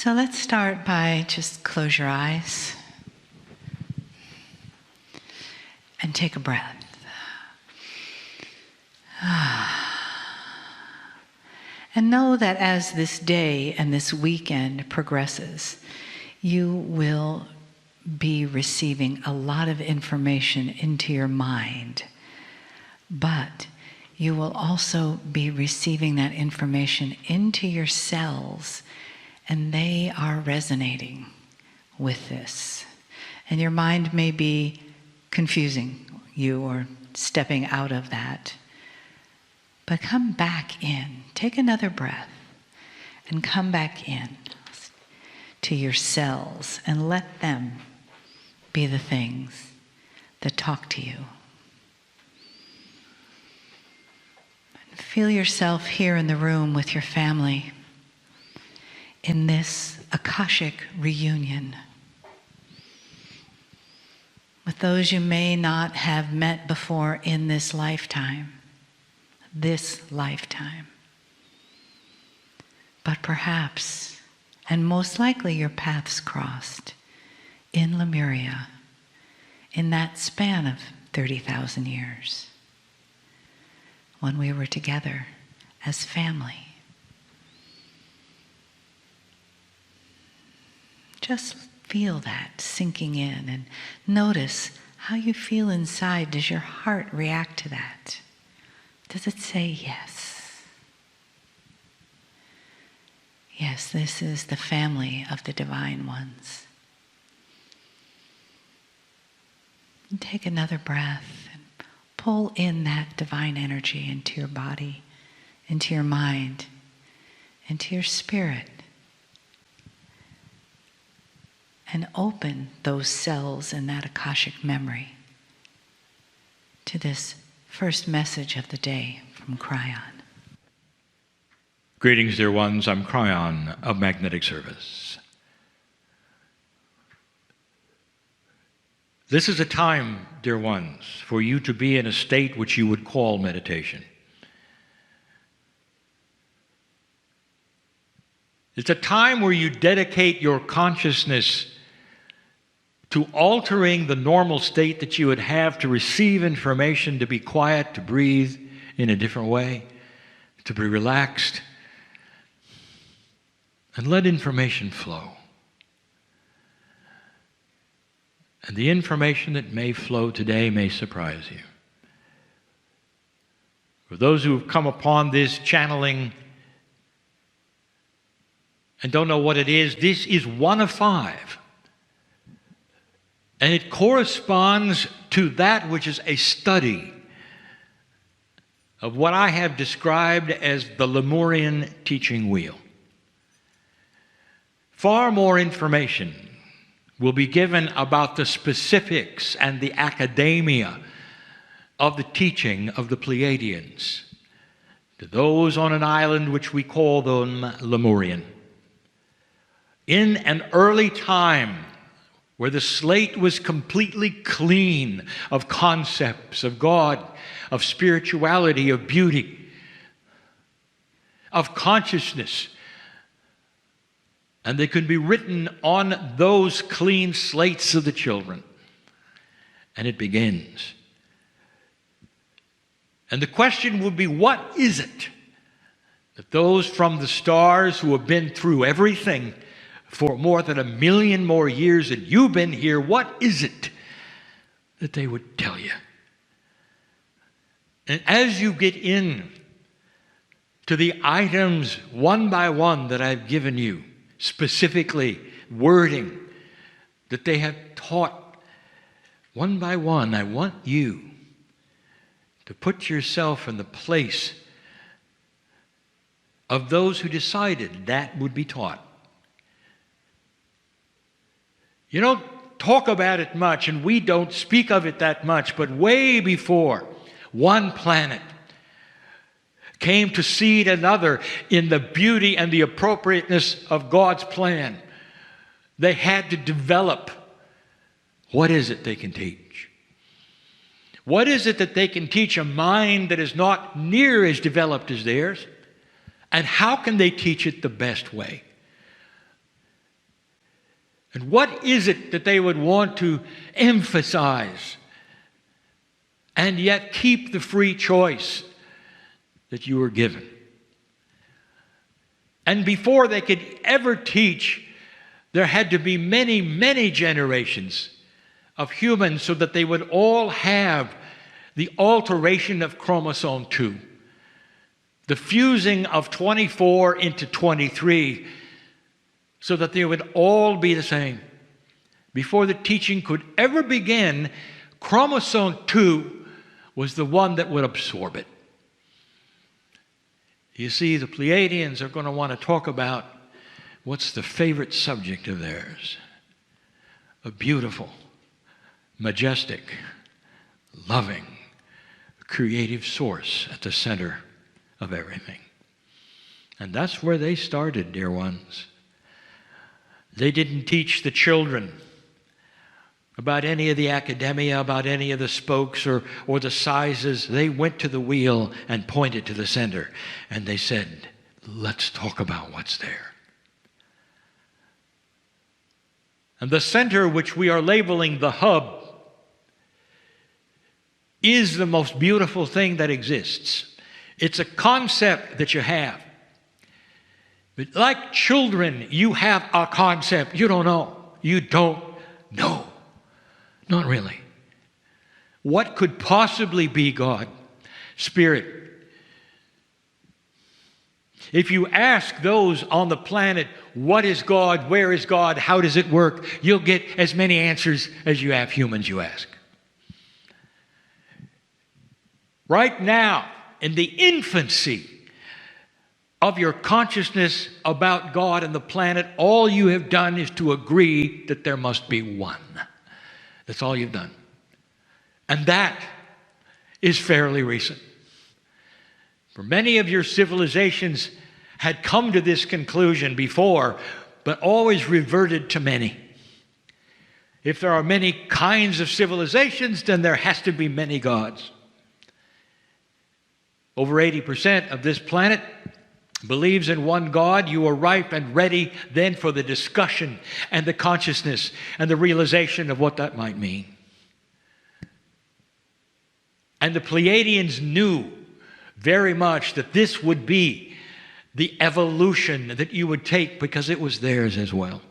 So let's start by just close your eyes and take a breath. And know that as this day and this weekend progresses, you will be receiving a lot of information into your mind, but you will also be receiving that information into your cells, and they are resonating with this. And your mind may be confusing you or stepping out of that. But come back in. Take another breath and come back in to your cells and let them be the things that talk to you. Feel yourself here in the room with your family in this Akashic reunion with those you may not have met before in this lifetime. But perhaps, and most likely, your paths crossed in Lemuria in that span of 30,000 years when we were together as family. Just feel that sinking in and notice how you feel inside. Does your heart react to that? Does it say yes? Yes, this is the family of the divine ones. And take another breath and pull in that divine energy into your body, into your mind, into your spirit. And open those cells in that Akashic memory to this first message of the day from Kryon. Greetings, dear ones. I'm Kryon of Magnetic Service. This is a time, dear ones, for you to be in a state which you would call meditation. It's a time where you dedicate your consciousness to altering the normal state that you would have to receive information, to be quiet, to breathe in a different way, to be relaxed, and let information flow. And the information that may flow today may surprise you. For those who have come upon this channeling and don't know what it is, this is one of 5. And it corresponds to that which is a study of what I have described as the Lemurian teaching wheel. Far more information will be given about the specifics and the academia of the teaching of the Pleiadians to those on an island which we call them Lemurian. In an early time, where the slate was completely clean of concepts of God, of spirituality, of beauty, of consciousness. And they could be written on those clean slates of the children. And it begins. And the question would be, what is it that those from the stars who have been through everything for more than 1 million more years than you've been here, what is it that they would tell you? And as you get in to the items one by one that I've given you, specifically wording that they have taught one by one, I want you to put yourself in the place of those who decided that would be taught. You don't talk about it much, and we don't speak of it that much, but way before one planet came to seed another in the beauty and the appropriateness of God's plan, they had to develop what is it they can teach. What is it that they can teach a mind that is not near as developed as theirs? And how can they teach it the best way? And what is it that they would want to emphasize and yet keep the free choice that you were given? And before they could ever teach, there had to be many, many generations of humans so that they would all have the alteration of chromosome 2, the fusing of 24 into 23, so that they would all be the same. Before the teaching could ever begin, chromosome 2 was the one that would absorb it. You see, the Pleiadians are going to want to talk about what's the favorite subject of theirs. A beautiful, majestic, loving, creative source at the center of everything. And that's where they started, dear ones. They didn't teach the children about any of the academia, about any of the spokes or the sizes. They went to the wheel and pointed to the center. And they said, let's talk about what's there. And the center, which we are labeling the hub, is the most beautiful thing that exists. It's a concept that you have. But like children, you have a concept. You don't know. You don't know. Not really. What could possibly be God? Spirit. If you ask those on the planet, what is God? Where is God? How does it work? You'll get as many answers as you have humans you ask. Right now, in the infancy of your consciousness about God and the planet, all you have done is to agree that there must be one. That's all you've done. And that is fairly recent. For many of your civilizations had come to this conclusion before, but always reverted to many. If there are many kinds of civilizations, then there has to be many gods. Over 80% of this planet believes in one God. You are ripe and ready then for the discussion and the consciousness and the realization of what that might mean. And the Pleiadians knew very much that this would be the evolution that you would take because it was theirs as well.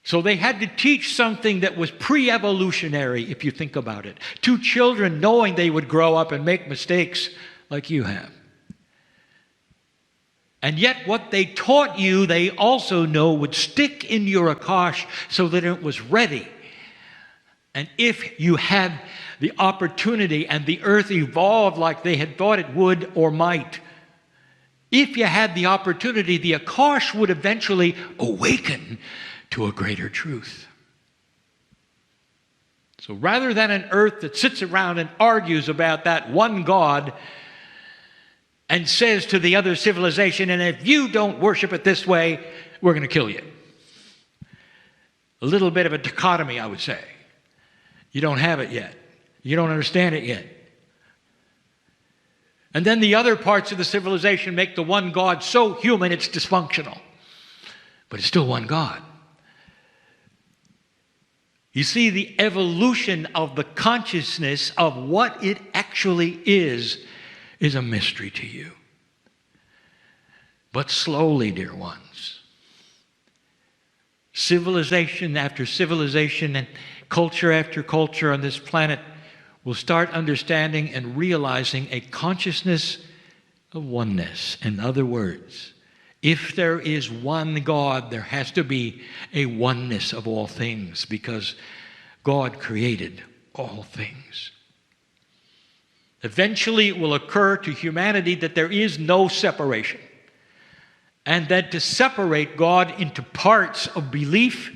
So they had to teach something that was pre-evolutionary, if you think about it, to children knowing they would grow up and make mistakes like you have. And yet what they taught you, they also know would stick in your Akash so that it was ready. And if you had the opportunity and the earth evolved like they had thought it would or might, if you had the opportunity, the Akash would eventually awaken to a greater truth. So rather than an earth that sits around and argues about that one God and says to the other civilization, and if you don't worship it this way, we're going to kill you. A little bit of a dichotomy, I would say. You don't have it yet. You don't understand it yet. And then the other parts of the civilization make the one God so human it's dysfunctional. But it's still one God. You see, the evolution of the consciousness of what it actually is a mystery to you. But slowly, dear ones, civilization after civilization and culture after culture on this planet will start understanding and realizing a consciousness of oneness. In other words, if there is one God, there has to be a oneness of all things because God created all things. Eventually it will occur to humanity that there is no separation, and that to separate God into parts of belief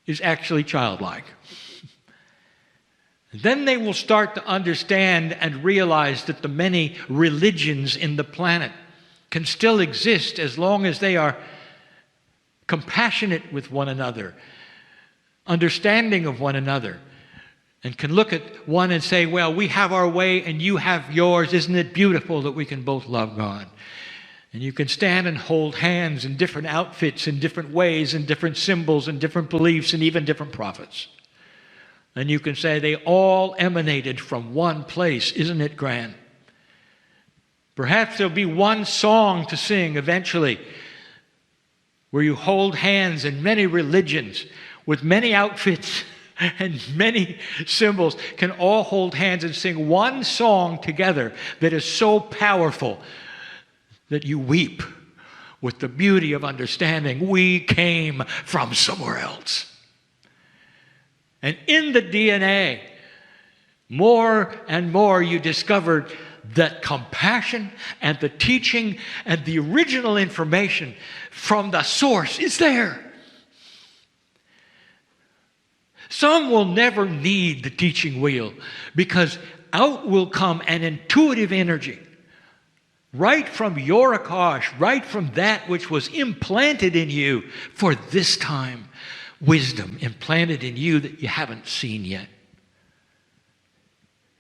is actually childlike. Then they will start to understand and realize that the many religions in the planet can still exist as long as they are compassionate with one another, understanding of one another, and can look at one and say, well, we have our way and you have yours. Isn't it beautiful that we can both love God? And you can stand and hold hands in different outfits, in different ways, in different symbols, and different beliefs, and even different prophets. And you can say they all emanated from one place. Isn't it grand? Perhaps there'll be one song to sing eventually where you hold hands in many religions with many outfits and many symbols can all hold hands and sing one song together that is so powerful that you weep with the beauty of understanding we came from somewhere else. And in the DNA, more and more you discovered that compassion and the teaching and the original information from the source is there. Some will never need the teaching wheel because out will come an intuitive energy right from your Akash, right from that which was implanted in you for this time. Wisdom implanted in you that you haven't seen yet.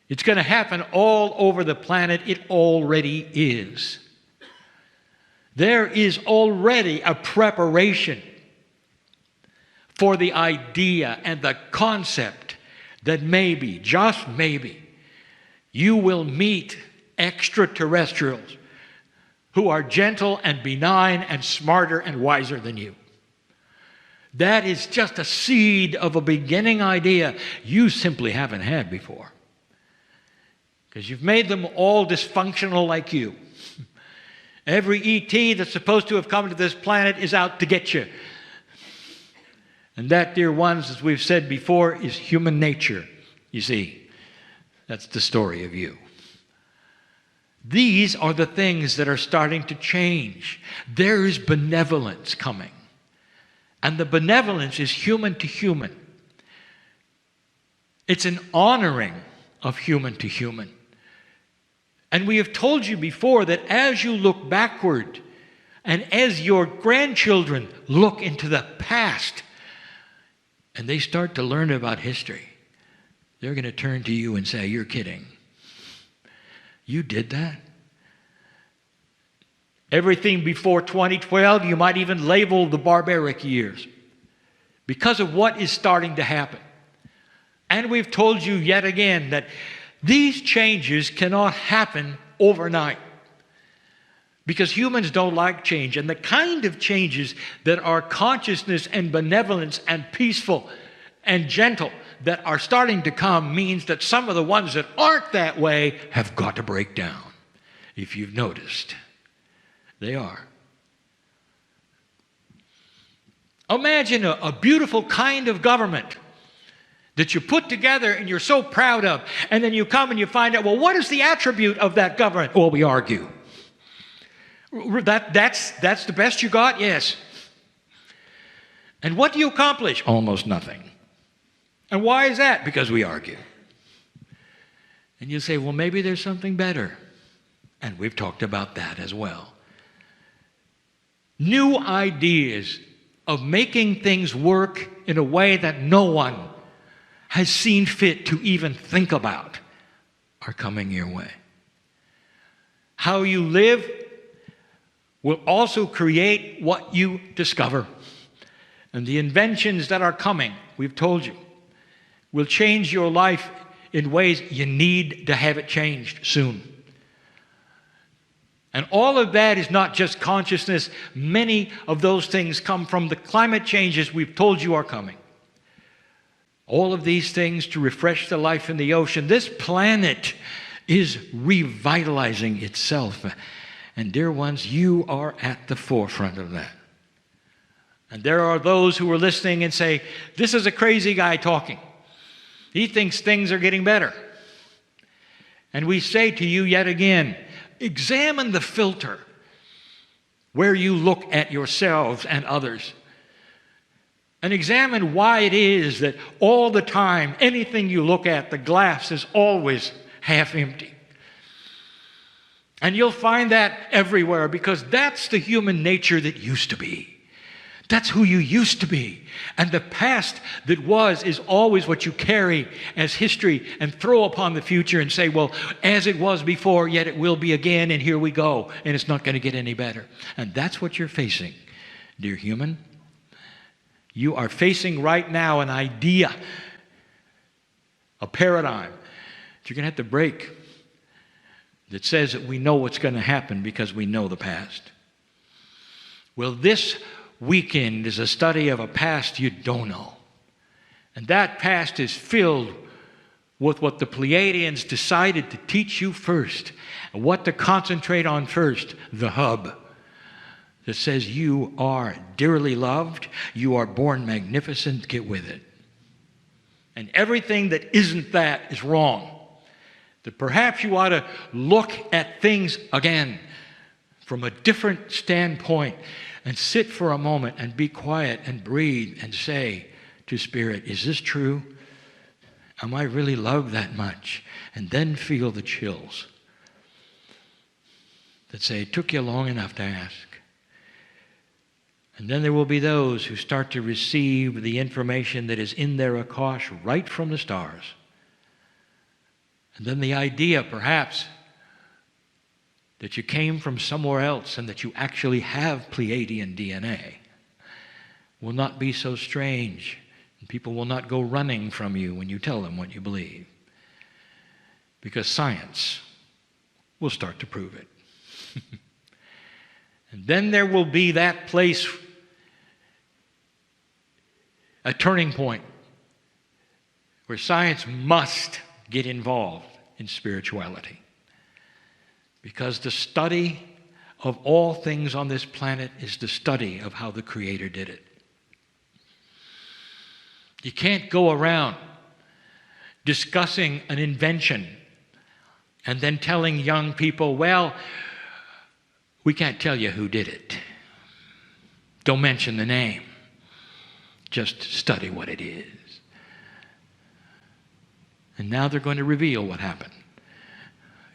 It's going to happen all over the planet. It already is. There is already a preparation for the idea and the concept that maybe, just maybe, you will meet extraterrestrials who are gentle and benign and smarter and wiser than you. That is just a seed of a beginning idea you simply haven't had before. Because you've made them all dysfunctional like you. Every ET that's supposed to have come to this planet is out to get you. And that, dear ones, as we've said before, is human nature. You see, that's the story of you. These are the things that are starting to change. There is benevolence coming. And the benevolence is human to human. It's an honoring of human to human. And we have told you before that as you look backward and as your grandchildren look into the past and they start to learn about history, they're going to turn to you and say, "You're kidding. You did that?" Everything before 2012, you might even label the barbaric years because of what is starting to happen. And we've told you yet again that these changes cannot happen overnight because humans don't like change. And the kind of changes that are consciousness and benevolence and peaceful and gentle that are starting to come means that some of the ones that aren't that way have got to break down. If you've noticed, they are. Imagine a beautiful kind of government that you put together and you're so proud of, and then you come and you find out, well, what is the attribute of that government? Well, we argue. That's the best you got? Yes. And what do you accomplish? Almost nothing. And why is that? Because we argue. And you say, well, maybe there's something better. And we've talked about that as well. New ideas of making things work in a way that no one has seen fit to even think about are coming your way. How you live will also create what you discover. And the inventions that are coming, we've told you, will change your life in ways you need to have it changed soon. And all of that is not just consciousness. Many of those things come from the climate changes we've told you are coming. All of these things to refresh the life in the ocean. This planet is revitalizing itself. And dear ones, you are at the forefront of that. And there are those who are listening and say, this is a crazy guy talking. He thinks things are getting better. And we say to you yet again, examine the filter where you look at yourselves and others. And examine why it is that all the time, anything you look at, the glass is always half empty. And you'll find that everywhere because that's the human nature that used to be. That's who you used to be. And the past that was is always what you carry as history and throw upon the future and say, well, as it was before, yet it will be again, and here we go, and it's not going to get any better. And that's what you're facing, dear human. You are facing right now an idea, a paradigm that you're going to have to break that says that we know what's going to happen because we know the past. Well, this weekend is a study of a past you don't know. And that past is filled with what the Pleiadians decided to teach you first, and what to concentrate on first, the hub that says you are dearly loved, you are born magnificent, get with it. And everything that isn't that is wrong. That perhaps you ought to look at things again from a different standpoint and sit for a moment and be quiet and breathe and say to Spirit, is this true? Am I really loved that much? And then feel the chills that say, it took you long enough to ask. And then there will be those who start to receive the information that is in their Akash right from the stars. And then the idea, perhaps, that you came from somewhere else and that you actually have Pleiadian DNA will not be so strange. And people will not go running from you when you tell them what you believe. Because science will start to prove it. And then there will be that place, a turning point, where science must get involved in spirituality. Because the study of all things on this planet is the study of how the Creator did it. You can't go around discussing an invention and then telling young people, well, we can't tell you who did it. Don't mention the name. Just study what it is. And now they're going to reveal what happened.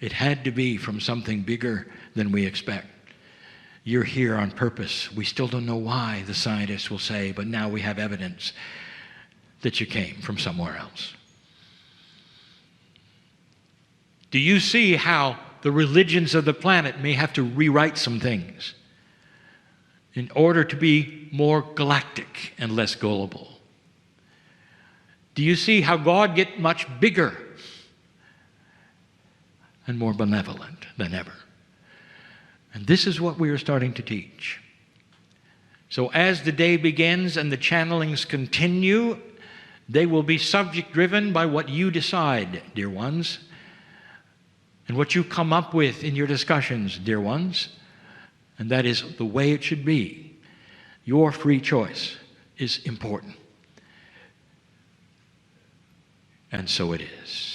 It had to be from something bigger than we expect. You're here on purpose. We still don't know why, the scientists will say, but now we have evidence that you came from somewhere else. Do you see how the religions of the planet may have to rewrite some things in order to be more galactic and less gullible? Do you see how God gets much bigger and more benevolent than ever? And this is what we are starting to teach. So as the day begins and the channelings continue, they will be subject-driven by what you decide, dear ones, and what you come up with in your discussions, dear ones. And that is the way it should be. Your free choice is important. And so it is.